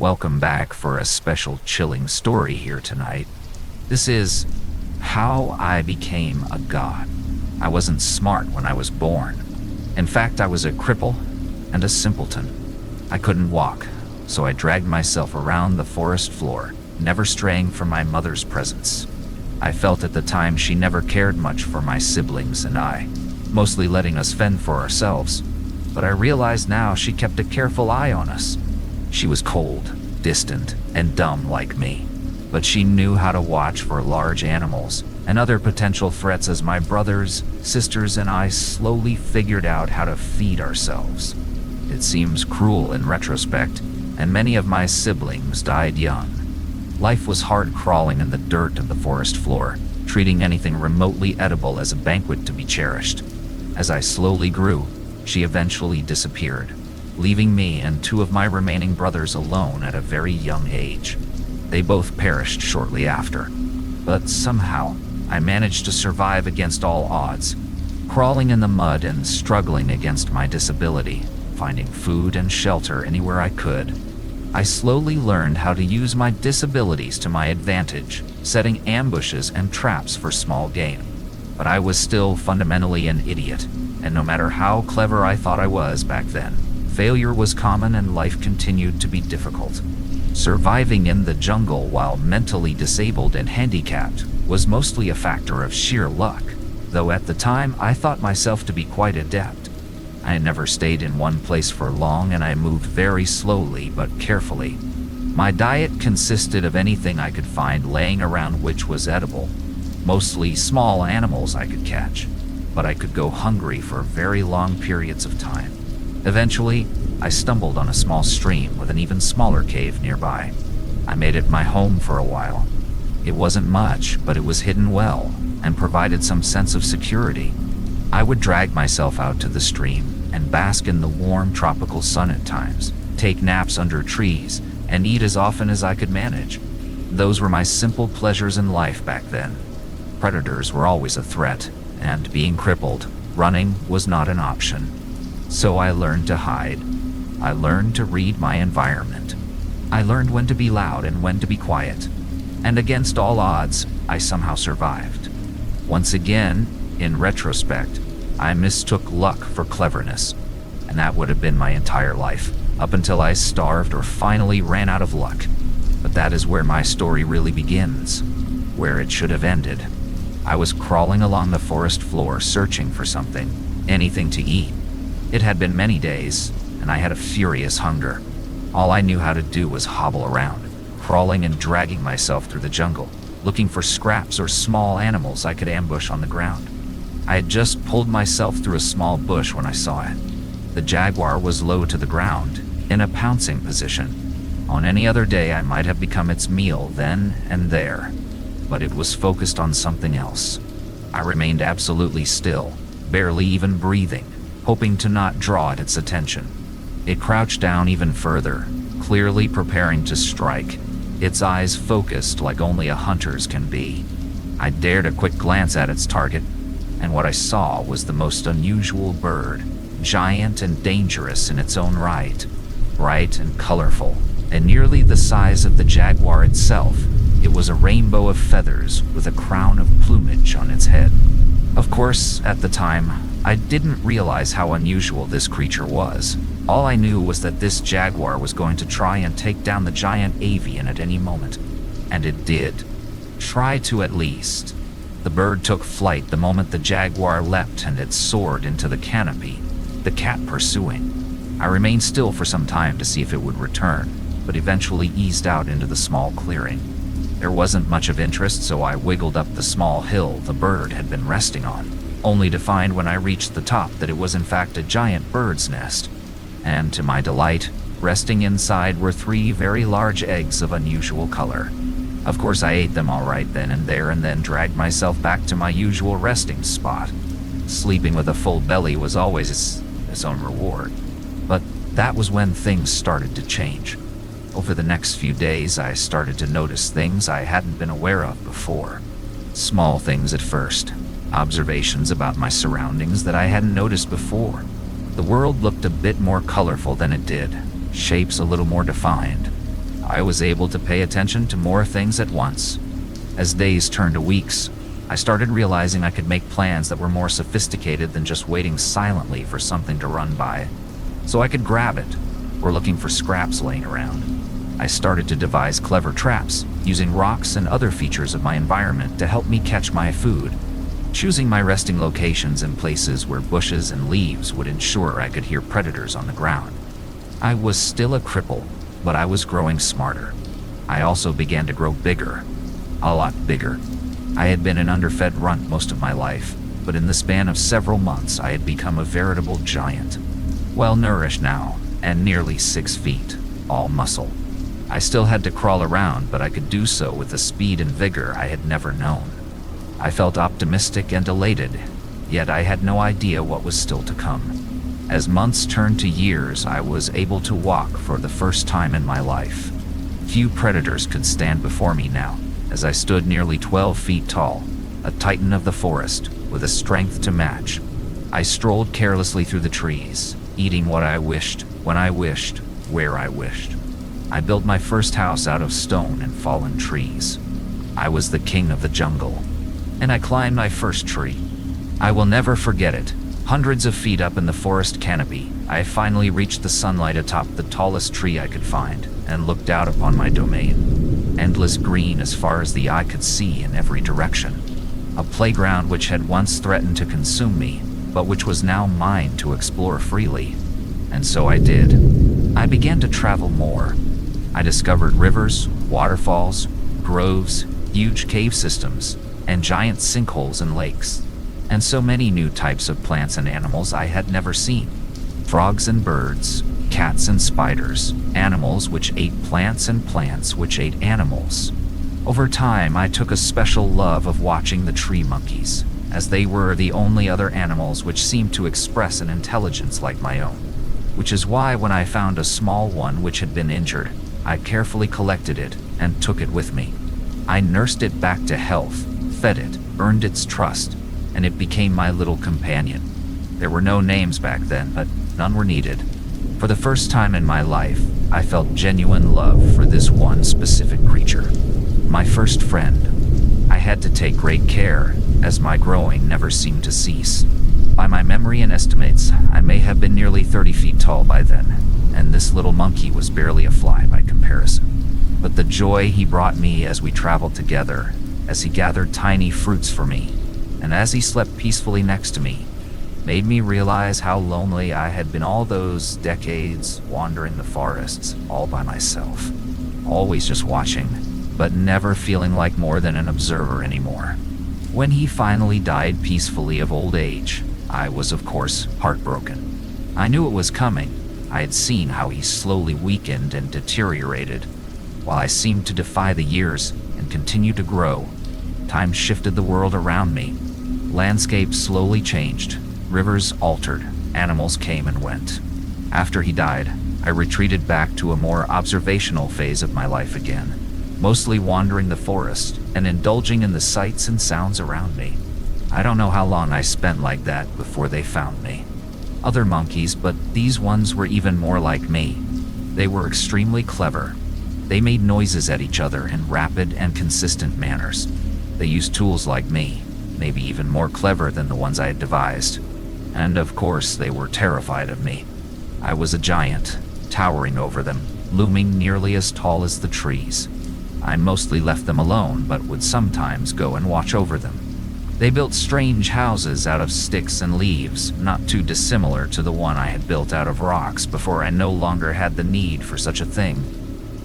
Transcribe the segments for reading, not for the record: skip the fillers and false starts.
Welcome back for a special chilling story here tonight. This is how I became a god. I wasn't smart when I was born. In fact, I was a cripple and a simpleton. I couldn't walk, so I dragged myself around the forest floor, never straying from my mother's presence. I felt at the time she never cared much for my siblings and I, mostly letting us fend for ourselves. But I realize now she kept a careful eye on us. She was cold, distant, and dumb like me, but she knew how to watch for large animals and other potential threats as my brothers, sisters, and I slowly figured out how to feed ourselves. It seems cruel in retrospect, and many of my siblings died young. Life was hard crawling in the dirt of the forest floor, treating anything remotely edible as a banquet to be cherished. As I slowly grew, she eventually disappeared, leaving me and two of my remaining brothers alone at a very young age. They both perished shortly after, but somehow I managed to survive against all odds, crawling in the mud and struggling against my disability, finding food and shelter anywhere I could. I slowly learned how to use my disabilities to my advantage, setting ambushes and traps for small game. But I was still fundamentally an idiot, and no matter how clever I thought I was back then, failure was common and life continued to be difficult. Surviving in the jungle while mentally disabled and handicapped was mostly a factor of sheer luck, though at the time I thought myself to be quite adept. I never stayed in one place for long, and I moved very slowly but carefully. My diet consisted of anything I could find laying around which was edible, mostly small animals I could catch, but I could go hungry for very long periods of time. Eventually, I stumbled on a small stream with an even smaller cave nearby. I made it my home for a while. It wasn't much, but it was hidden well and provided some sense of security. I would drag myself out to the stream and bask in the warm tropical sun at times, take naps under trees, and eat as often as I could manage. Those were my simple pleasures in life back then. Predators were always a threat, and being crippled, running was not an option. So I learned to hide. I learned to read my environment. I learned when to be loud and when to be quiet. And against all odds, I somehow survived. Once again, in retrospect, I mistook luck for cleverness, and that would have been my entire life, up until I starved or finally ran out of luck. But that is where my story really begins, where it should have ended. I was crawling along the forest floor searching for something, anything to eat. It had been many days, and I had a furious hunger. All I knew how to do was hobble around, crawling and dragging myself through the jungle, looking for scraps or small animals I could ambush on the ground. I had just pulled myself through a small bush when I saw it. The jaguar was low to the ground, in a pouncing position. On any other day, I might have become its meal then and there, but it was focused on something else. I remained absolutely still, barely even breathing, hoping to not draw its attention. It crouched down even further, clearly preparing to strike, its eyes focused like only a hunter's can be. I dared a quick glance at its target, and what I saw was the most unusual bird, giant and dangerous in its own right, bright and colorful, and nearly the size of the jaguar itself. It was a rainbow of feathers with a crown of plumage on its head. Of course, at the time, I didn't realize how unusual this creature was. All I knew was that this jaguar was going to try and take down the giant avian at any moment. And it did. Try to, at least. The bird took flight the moment the jaguar leapt, and it soared into the canopy, the cat pursuing. I remained still for some time to see if it would return, but eventually eased out into the small clearing. There wasn't much of interest, so I wiggled up the small hill the bird had been resting on, only to find when I reached the top that it was in fact a giant bird's nest. And to my delight, resting inside were 3 very large eggs of unusual color. Of course, I ate them all right then and there, and then dragged myself back to my usual resting spot. Sleeping with a full belly was always its own reward. But that was when things started to change. Over the next few days, I started to notice things I hadn't been aware of before. Small things at first, observations about my surroundings that I hadn't noticed before. The world looked a bit more colorful than it did, shapes a little more defined. I was able to pay attention to more things at once. As days turned to weeks, I started realizing I could make plans that were more sophisticated than just waiting silently for something to run by, so I could grab it, or looking for scraps laying around. I started to devise clever traps, using rocks and other features of my environment to help me catch my food, choosing my resting locations in places where bushes and leaves would ensure I could hear predators on the ground. I was still a cripple, but I was growing smarter. I also began to grow bigger, a lot bigger. I had been an underfed runt most of my life, but in the span of several months I had become a veritable giant. Well-nourished now, and nearly 6 feet, all muscle. I still had to crawl around, but I could do so with a speed and vigor I had never known. I felt optimistic and elated, yet I had no idea what was still to come. As months turned to years, I was able to walk for the first time in my life. Few predators could stand before me now, as I stood nearly 12 feet tall, a titan of the forest, with a strength to match. I strolled carelessly through the trees, eating what I wished, when I wished, where I wished. I built my first house out of stone and fallen trees. I was the king of the jungle, and I climbed my first tree. I will never forget it. Hundreds of feet up in the forest canopy, I finally reached the sunlight atop the tallest tree I could find and looked out upon my domain. Endless green as far as the eye could see in every direction. A playground which had once threatened to consume me, but which was now mine to explore freely. And so I did. I began to travel more. I discovered rivers, waterfalls, groves, huge cave systems, and giant sinkholes and lakes, and so many new types of plants and animals I had never seen. Frogs and birds, cats and spiders, animals which ate plants and plants which ate animals. Over time, I took a special love of watching the tree monkeys, as they were the only other animals which seemed to express an intelligence like my own. Which is why when I found a small one which had been injured, I carefully collected it and took it with me. I nursed it back to health, fed it, earned its trust, and it became my little companion. There were no names back then, but none were needed. For the first time in my life, I felt genuine love for this one specific creature. My first friend. I had to take great care, as my growing never seemed to cease. By my memory and estimates, I may have been nearly 30 feet tall by then, and this little monkey was barely a fly by comparison. But the joy he brought me as we traveled together, as he gathered tiny fruits for me, and as he slept peacefully next to me, made me realize how lonely I had been all those decades wandering the forests all by myself. Always just watching, but never feeling like more than an observer anymore. When he finally died peacefully of old age, I was, of course, heartbroken. I knew it was coming. I had seen how he slowly weakened and deteriorated. While I seemed to defy the years and continue to grow, time shifted the world around me. Landscapes slowly changed, rivers altered, animals came and went. After he died, I retreated back to a more observational phase of my life again, mostly wandering the forest and indulging in the sights and sounds around me. I don't know how long I spent like that before they found me. Other monkeys, but these ones were even more like me. They were extremely clever. They made noises at each other in rapid and consistent manners. They used tools like me, maybe even more clever than the ones I had devised. And of course, they were terrified of me. I was a giant, towering over them, looming nearly as tall as the trees. I mostly left them alone, but would sometimes go and watch over them. They built strange houses out of sticks and leaves, not too dissimilar to the one I had built out of rocks before I no longer had the need for such a thing.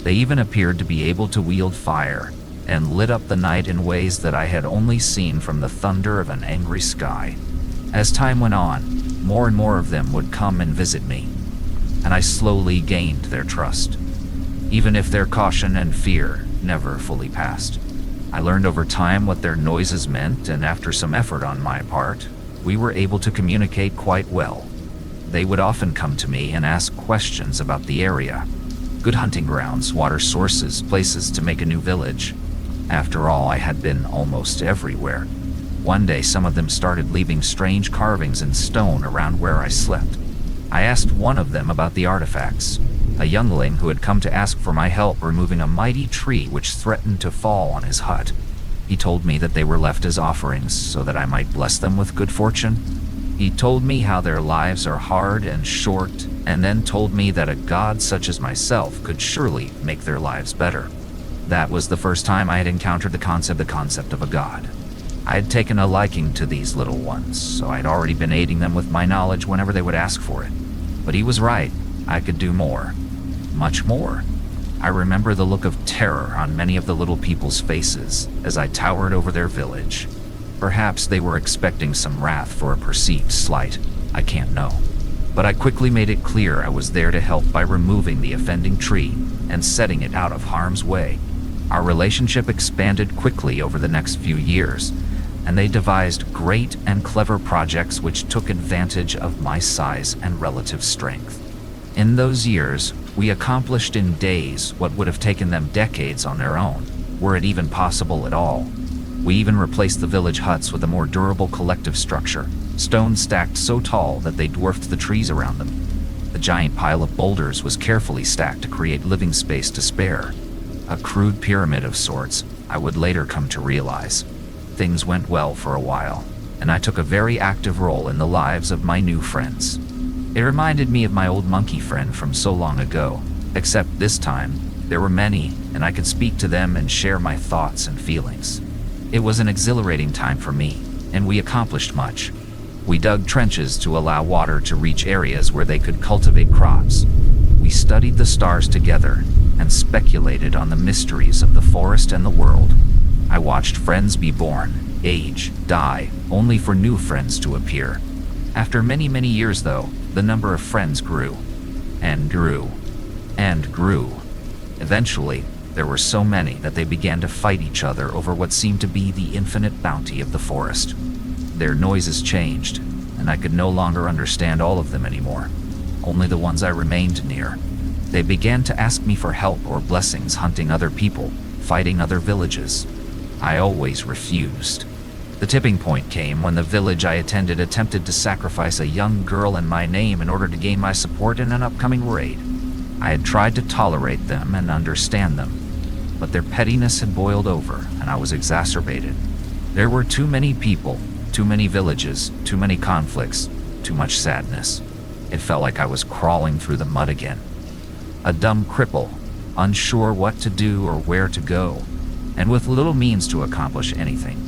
They even appeared to be able to wield fire, and lit up the night in ways that I had only seen from the thunder of an angry sky. As time went on, more and more of them would come and visit me, and I slowly gained their trust, even if their caution and fear never fully passed. I learned over time what their noises meant, and after some effort on my part, we were able to communicate quite well. They would often come to me and ask questions about the area. Good hunting grounds, water sources, places to make a new village. After all, I had been almost everywhere. One day, some of them started leaving strange carvings in stone around where I slept. I asked one of them about the artifacts. a youngling who had come to ask for my help removing a mighty tree which threatened to fall on his hut. He told me that they were left as offerings so that I might bless them with good fortune. He told me how their lives are hard and short, and then told me that a god such as myself could surely make their lives better. That was the first time I had encountered the concept of a god. I had taken a liking to these little ones, so I had already been aiding them with my knowledge whenever they would ask for it. But he was right. I could do more. Much more. I remember the look of terror on many of the little people's faces as I towered over their village. Perhaps they were expecting some wrath for a perceived slight. I can't know. But I quickly made it clear I was there to help by removing the offending tree and setting it out of harm's way. Our relationship expanded quickly over the next few years, and they devised great and clever projects which took advantage of my size and relative strength. In those years, we accomplished in days what would have taken them decades on their own, were it even possible at all. We even replaced the village huts with a more durable collective structure, stones stacked so tall that they dwarfed the trees around them. The giant pile of boulders was carefully stacked to create living space to spare. A crude pyramid of sorts, I would later come to realize. Things went well for a while, and I took a very active role in the lives of my new friends. It reminded me of my old monkey friend from so long ago, except this time, there were many, and I could speak to them and share my thoughts and feelings. It was an exhilarating time for me, and we accomplished much. We dug trenches to allow water to reach areas where they could cultivate crops. We studied the stars together and speculated on the mysteries of the forest and the world. I watched friends be born, age, die, only for new friends to appear. After many, many years, though, the number of friends grew, and grew, and grew. Eventually, there were so many that they began to fight each other over what seemed to be the infinite bounty of the forest. Their noises changed, and I could no longer understand all of them anymore, only the ones I remained near. They began to ask me for help or blessings hunting other people, fighting other villages. I always refused. The tipping point came when the village I attended attempted to sacrifice a young girl in my name in order to gain my support in an upcoming raid. I had tried to tolerate them and understand them, but their pettiness had boiled over, and I was exacerbated. There were too many people, too many villages, too many conflicts, too much sadness. It felt like I was crawling through the mud again. A dumb cripple, unsure what to do or where to go, and with little means to accomplish anything.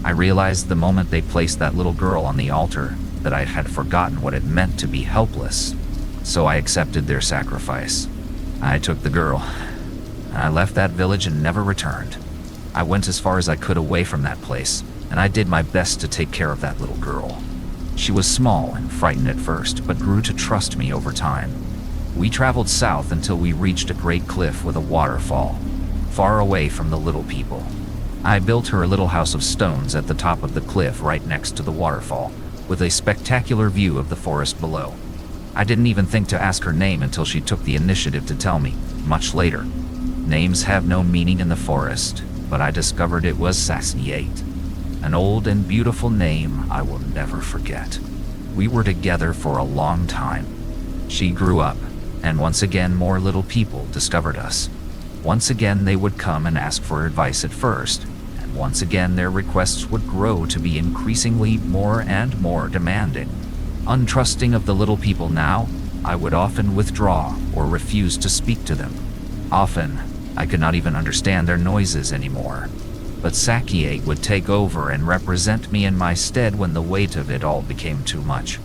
I realized the moment they placed that little girl on the altar that I had forgotten what it meant to be helpless, so I accepted their sacrifice. I took the girl, and I left that village and never returned. I went as far as I could away from that place, and I did my best to take care of that little girl. She was small and frightened at first, but grew to trust me over time. We traveled south until we reached a great cliff with a waterfall, far away from the little people. I built her a little house of stones at the top of the cliff right next to the waterfall, with a spectacular view of the forest below. I didn't even think to ask her name until she took the initiative to tell me, much later. Names have no meaning in the forest, but I discovered it was Sasniate, an old and beautiful name I will never forget. We were together for a long time. She grew up, and once again more little people discovered us. Once again they would come and ask for advice at first, and once again their requests would grow to be increasingly more and more demanding. Untrusting of the little people now, I would often withdraw or refuse to speak to them. Often, I could not even understand their noises anymore. But Sakie would take over and represent me in my stead when the weight of it all became too much.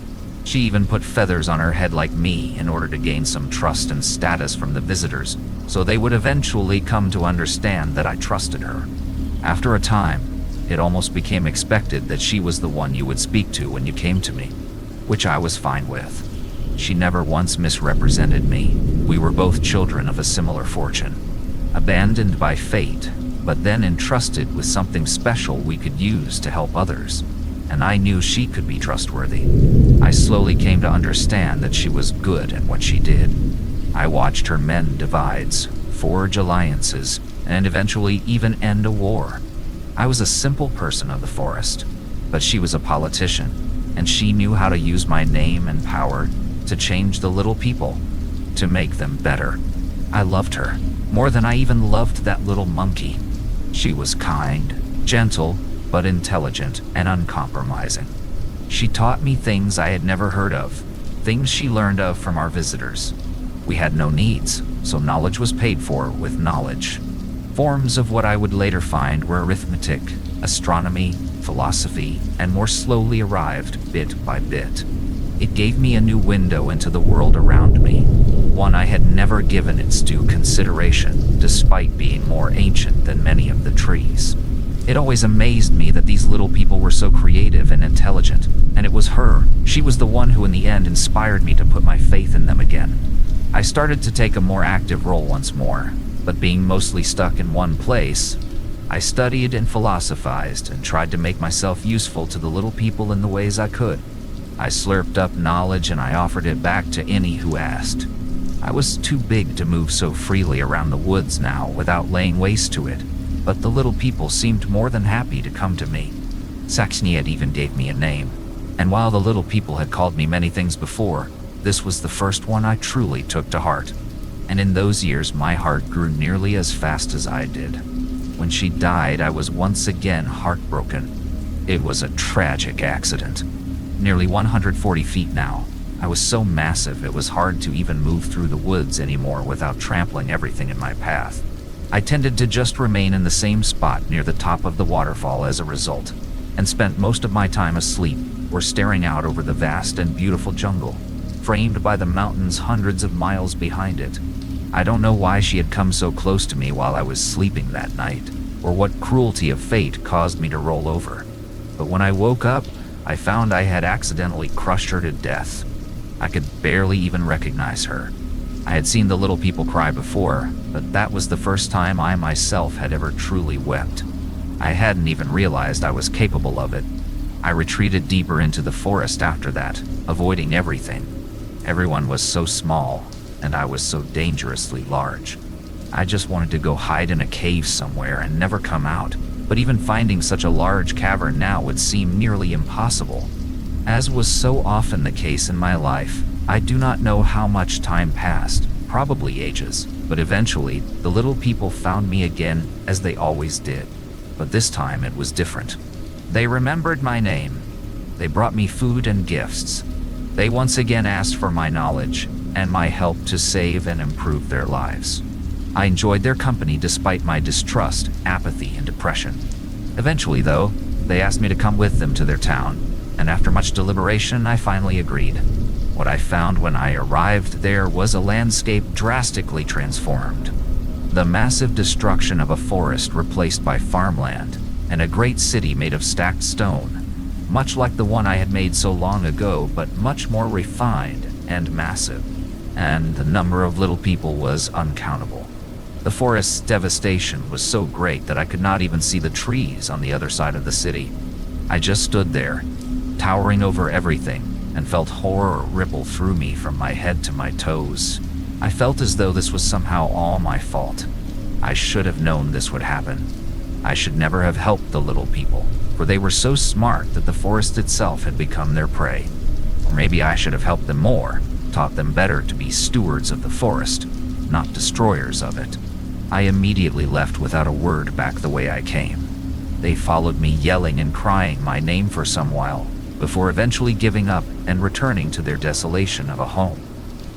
She even put feathers on her head like me in order to gain some trust and status from the visitors, so they would eventually come to understand that I trusted her. After a time, it almost became expected that she was the one you would speak to when you came to me, which I was fine with. She never once misrepresented me. We were both children of a similar fortune, abandoned by fate, but then entrusted with something special we could use to help others, and I knew she could be trustworthy. I slowly came to understand that she was good at what she did. I watched her mend divides, forge alliances, and eventually even end a war. I was a simple person of the forest, but she was a politician, and she knew how to use my name and power to change the little people. to make them better. I loved her, more than I even loved that little monkey. She was kind, gentle, but intelligent and uncompromising. She taught me things I had never heard of, things she learned of from our visitors. We had no needs, so knowledge was paid for with knowledge. Forms of what I would later find were arithmetic, astronomy, philosophy, and more slowly arrived bit by bit. It gave me a new window into the world around me, one I had never given its due consideration, despite being more ancient than many of the trees. It always amazed me that these little people were so creative and intelligent, and it was her. She was the one who in the end inspired me to put my faith in them again. I started to take a more active role once more, but being mostly stuck in one place, I studied and philosophized and tried to make myself useful to the little people in the ways I could. I slurped up knowledge and I offered it back to any who asked. I was too big to move so freely around the woods now without laying waste to it, but the little people seemed more than happy to come to me. Saxoniet even gave me a name, and while the little people had called me many things before, this was the first one I truly took to heart. And in those years my heart grew nearly as fast as I did. When she died, I was once again heartbroken. It was a tragic accident. Nearly 140 feet now. I was so massive it was hard to even move through the woods anymore without trampling everything in my path. I tended to just remain in the same spot near the top of the waterfall as a result, and spent most of my time asleep or staring out over the vast and beautiful jungle, framed by the mountains hundreds of miles behind it. I don't know why she had come so close to me while I was sleeping that night, or what cruelty of fate caused me to roll over. But when I woke up, I found I had accidentally crushed her to death. I could barely even recognize her. I had seen the little people cry before, but that was the first time I myself had ever truly wept. I hadn't even realized I was capable of it. I retreated deeper into the forest after that, avoiding everything. Everyone was so small, and I was so dangerously large. I just wanted to go hide in a cave somewhere and never come out, but even finding such a large cavern now would seem nearly impossible. As was so often the case in my life, I do not know how much time passed, probably ages, but eventually the little people found me again as they always did. But this time it was different. They remembered my name. They brought me food and gifts. They once again asked for my knowledge and my help to save and improve their lives. I enjoyed their company despite my distrust, apathy, and depression. Eventually, though, they asked me to come with them to their town, and after much deliberation, I finally agreed. What I found when I arrived there was a landscape drastically transformed. The massive destruction of a forest replaced by farmland, and a great city made of stacked stone, much like the one I had made so long ago, but much more refined and massive. And the number of little people was uncountable. The forest's devastation was so great that I could not even see the trees on the other side of the city. I just stood there, towering over everything, and felt horror ripple through me from my head to my toes. I felt as though this was somehow all my fault. I should have known this would happen. I should never have helped the little people, for they were so smart that the forest itself had become their prey. Or maybe I should have helped them more, taught them better to be stewards of the forest, not destroyers of it. I immediately left without a word back the way I came. They followed me yelling and crying my name for some while, before eventually giving up and returning to their desolation of a home.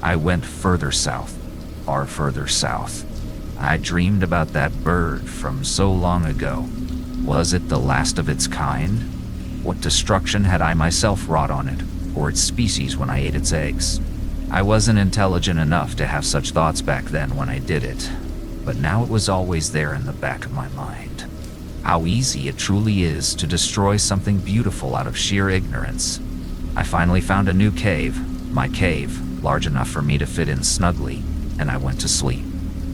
I went further south, far further south. I dreamed about that bird from so long ago. Was it the last of its kind? What destruction had I myself wrought on it, or its species when I ate its eggs? I wasn't intelligent enough to have such thoughts back then when I did it, but now it was always there in the back of my mind. How easy it truly is to destroy something beautiful out of sheer ignorance. I finally found a new cave, my cave, large enough for me to fit in snugly, and I went to sleep.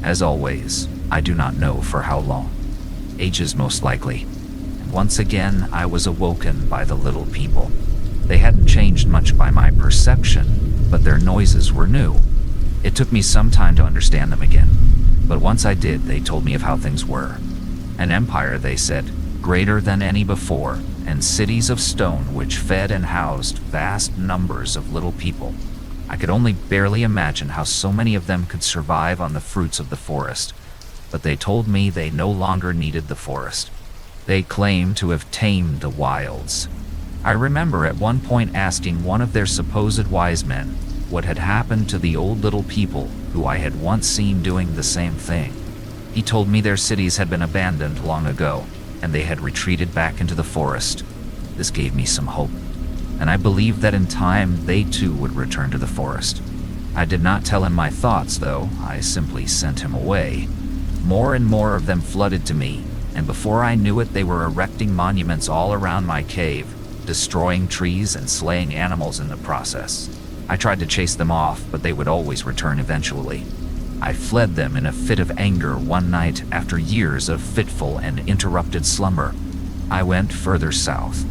As always, I do not know for how long. Ages most likely. And once again, I was awoken by the little people. They hadn't changed much by my perception, but their noises were new. It took me some time to understand them again, but once I did, they told me of how things were. An empire, they said, greater than any before, and cities of stone which fed and housed vast numbers of little people. I could only barely imagine how so many of them could survive on the fruits of the forest, but they told me they no longer needed the forest. They claimed to have tamed the wilds. I remember at one point asking one of their supposed wise men what had happened to the old little people who I had once seen doing the same thing. He told me their cities had been abandoned long ago, and they had retreated back into the forest. This gave me some hope, and I believed that in time they too would return to the forest. I did not tell him my thoughts, though. I simply sent him away. More and more of them flooded to me, and before I knew it, they were erecting monuments all around my cave, destroying trees and slaying animals in the process. I tried to chase them off, but they would always return eventually. I fled them in a fit of anger one night after years of fitful and interrupted slumber. I went further south.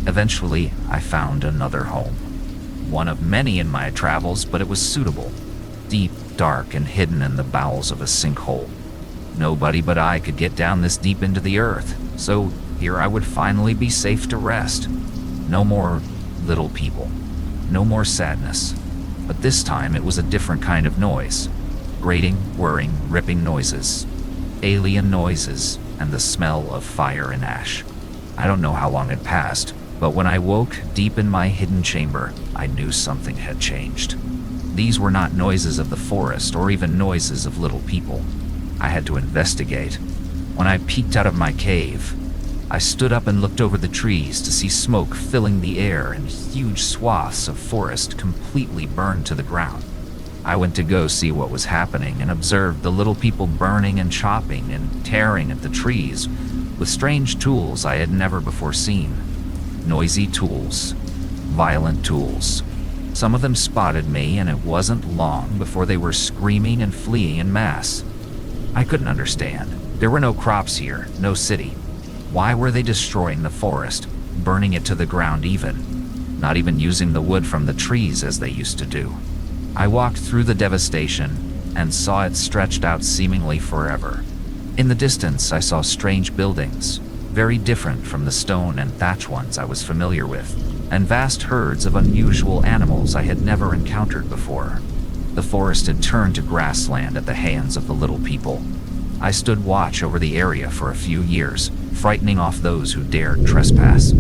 Eventually, I found another home. One of many in my travels, but it was suitable. Deep, dark, and hidden in the bowels of a sinkhole. Nobody but I could get down this deep into the earth, so here I would finally be safe to rest. No more little people. No more sadness. But this time it was a different kind of noise. Grating, whirring, ripping noises. Alien noises, and the smell of fire and ash. I don't know how long had passed, but when I woke deep in my hidden chamber, I knew something had changed. These were not noises of the forest or even noises of little people. I had to investigate. When I peeked out of my cave, I stood up and looked over the trees to see smoke filling the air and huge swaths of forest completely burned to the ground. I went to go see what was happening and observed the little people burning and chopping and tearing at the trees with strange tools I had never before seen. Noisy tools. Violent tools. Some of them spotted me, and it wasn't long before they were screaming and fleeing in mass. I couldn't understand. There were no crops here, no city. Why were they destroying the forest, burning it to the ground even? Not even using the wood from the trees as they used to do. I walked through the devastation and saw it stretched out seemingly forever. In the distance, I saw strange buildings, very different from the stone and thatch ones I was familiar with, and vast herds of unusual animals I had never encountered before. The forest had turned to grassland at the hands of the little people. I stood watch over the area for a few years, frightening off those who dared trespass.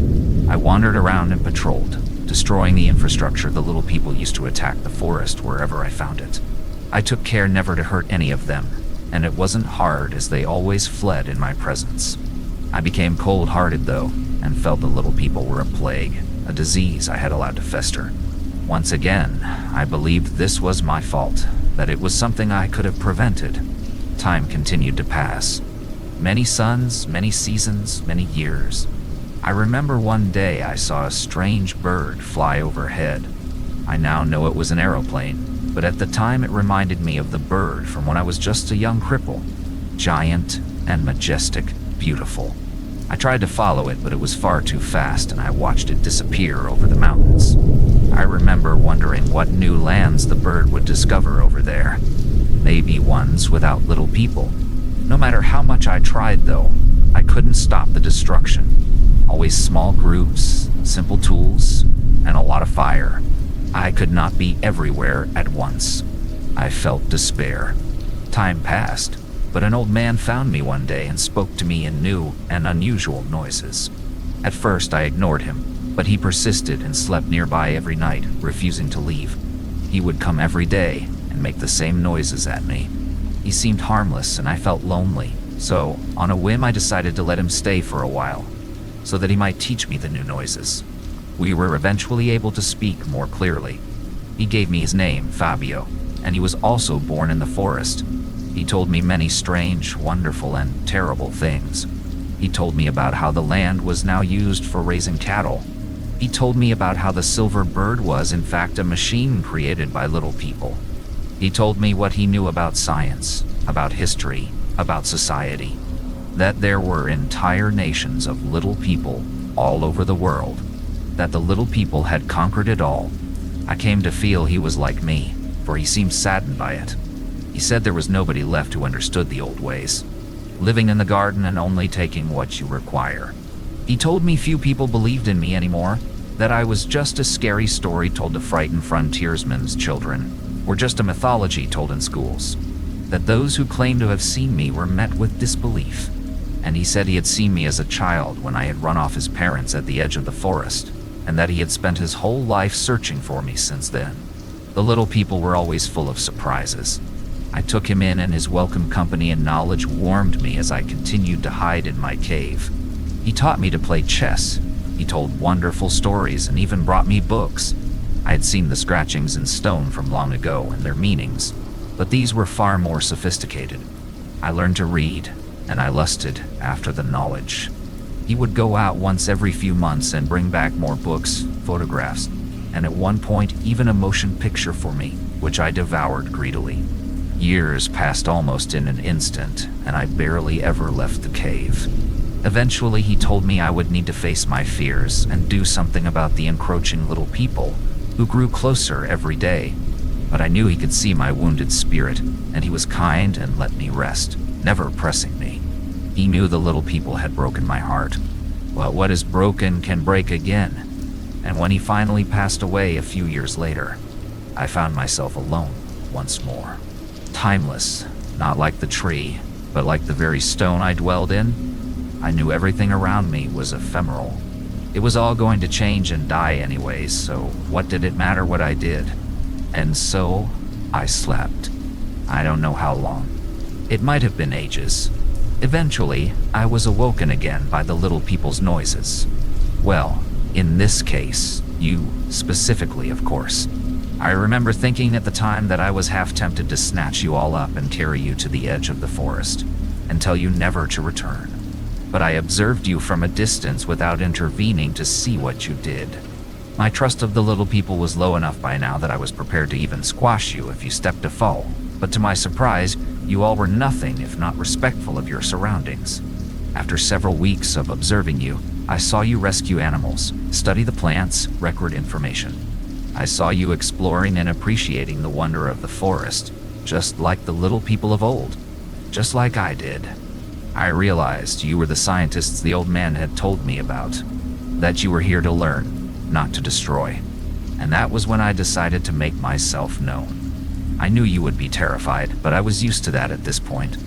I wandered around and patrolled, destroying the infrastructure the little people used to attack the forest wherever I found it. I took care never to hurt any of them, and it wasn't hard as they always fled in my presence. I became cold-hearted, though, and felt the little people were a plague, a disease I had allowed to fester. Once again, I believed this was my fault, that it was something I could have prevented. Time continued to pass. Many suns, many seasons, many years. I remember one day I saw a strange bird fly overhead. I now know it was an aeroplane, but at the time it reminded me of the bird from when I was just a young cripple. Giant and majestic, beautiful. I tried to follow it, but it was far too fast, and I watched it disappear over the mountains. I remember wondering what new lands the bird would discover over there. Maybe ones without little people. No matter how much I tried, though, I couldn't stop the destruction. Always small groups, simple tools, and a lot of fire. I could not be everywhere at once. I felt despair. Time passed, but an old man found me one day and spoke to me in new and unusual noises. At first I ignored him, but he persisted and slept nearby every night, refusing to leave. He would come every day and make the same noises at me. He seemed harmless and I felt lonely, so on a whim I decided to let him stay for a while, so that he might teach me the new noises. We were eventually able to speak more clearly. He gave me his name, Fabio, and he was also born in the forest. He told me many strange, wonderful, and terrible things. He told me about how the land was now used for raising cattle. He told me about how the silver bird was in fact a machine created by little people. He told me what he knew about science, about history, about society, that there were entire nations of little people all over the world, that the little people had conquered it all. I came to feel he was like me, for he seemed saddened by it. He said there was nobody left who understood the old ways, living in the garden and only taking what you require. He told me few people believed in me anymore, that I was just a scary story told to frighten frontiersmen's children, or just a mythology told in schools, that those who claimed to have seen me were met with disbelief. And he said he had seen me as a child when I had run off his parents at the edge of the forest, and that he had spent his whole life searching for me since then. The little people were always full of surprises. I took him in, and his welcome company and knowledge warmed me as I continued to hide in my cave. He taught me to play chess. He told wonderful stories and even brought me books. I had seen the scratchings in stone from long ago and their meanings, but these were far more sophisticated. I learned to read, and I lusted after the knowledge. He would go out once every few months and bring back more books, photographs, and at one point even a motion picture for me, which I devoured greedily. Years passed almost in an instant, and I barely ever left the cave. Eventually, he told me I would need to face my fears and do something about the encroaching little people who grew closer every day. But I knew he could see my wounded spirit, and he was kind and let me rest, never pressing me. He knew the little people had broken my heart. Well, what is broken can break again. And when he finally passed away a few years later, I found myself alone once more. Timeless, not like the tree, but like the very stone I dwelled in. I knew everything around me was ephemeral. It was all going to change and die anyways, so what did it matter what I did? And so, I slept. I don't know how long. It might have been ages. Eventually, I was awoken again by the little people's noises. Well, in this case, you specifically, of course. I remember thinking at the time that I was half tempted to snatch you all up and carry you to the edge of the forest and tell you never to return. But I observed you from a distance without intervening to see what you did. My trust of the little people was low enough by now that I was prepared to even squash you if you stepped to fall. But to my surprise, you all were nothing if not respectful of your surroundings. After several weeks of observing you, I saw you rescue animals, study the plants, record information. I saw you exploring and appreciating the wonder of the forest, just like the little people of old, just like I did. I realized you were the scientists the old man had told me about, that you were here to learn, not to destroy. And that was when I decided to make myself known. I knew you would be terrified, but I was used to that at this point,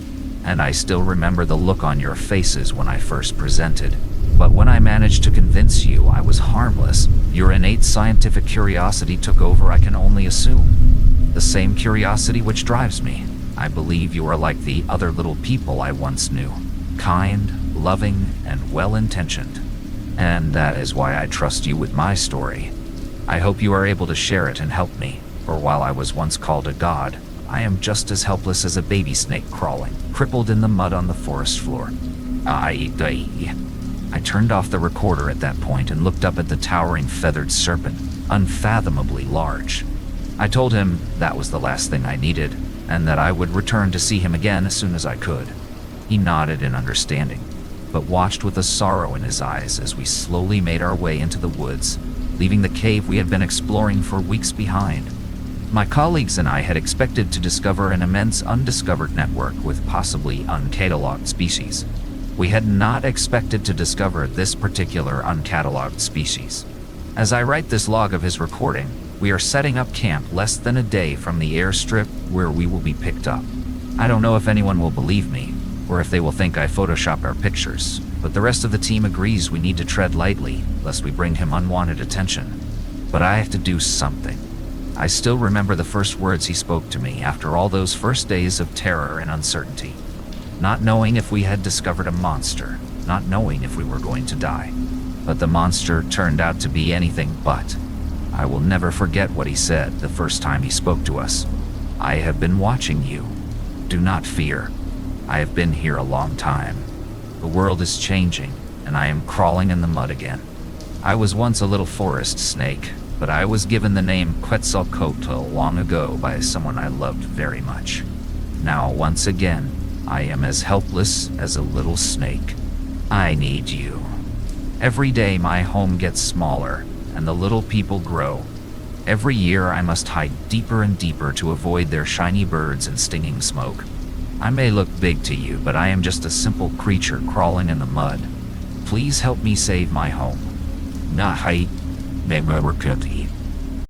and I still remember the look on your faces when I first presented. But when I managed to convince you I was harmless, your innate scientific curiosity took over, I can only assume. The same curiosity which drives me. I believe you are like the other little people I once knew. Kind, loving, and well-intentioned. And that is why I trust you with my story. I hope you are able to share it and help me, for while I was once called a god, I am just as helpless as a baby snake crawling, crippled in the mud on the forest floor. I turned off the recorder at that point and looked up at the towering feathered serpent, unfathomably large. I told him that was the last thing I needed, and that I would return to see him again as soon as I could. He nodded in understanding, but watched with a sorrow in his eyes as we slowly made our way into the woods, leaving the cave we had been exploring for weeks behind. My colleagues and I had expected to discover an immense undiscovered network with possibly uncatalogued species. We had not expected to discover this particular uncatalogued species. As I write this log of his recording, we are setting up camp less than a day from the airstrip where we will be picked up. I don't know if anyone will believe me, or if they will think I photoshopped our pictures, but the rest of the team agrees we need to tread lightly, lest we bring him unwanted attention. But I have to do something. I still remember the first words he spoke to me after all those first days of terror and uncertainty. Not knowing if we had discovered a monster, not knowing if we were going to die. But the monster turned out to be anything but. I will never forget what he said the first time he spoke to us. I have been watching you. Do not fear. I have been here a long time. The world is changing, and I am crawling in the mud again. I was once a little forest snake, but I was given the name Quetzalcoatl long ago by someone I loved very much. Now, once again, I am as helpless as a little snake. I need you. Every day my home gets smaller, and the little people grow. Every year I must hide deeper and deeper to avoid their shiny birds and stinging smoke. I may look big to you, but I am just a simple creature crawling in the mud. Please help me save my home. Nahi. They were pretty.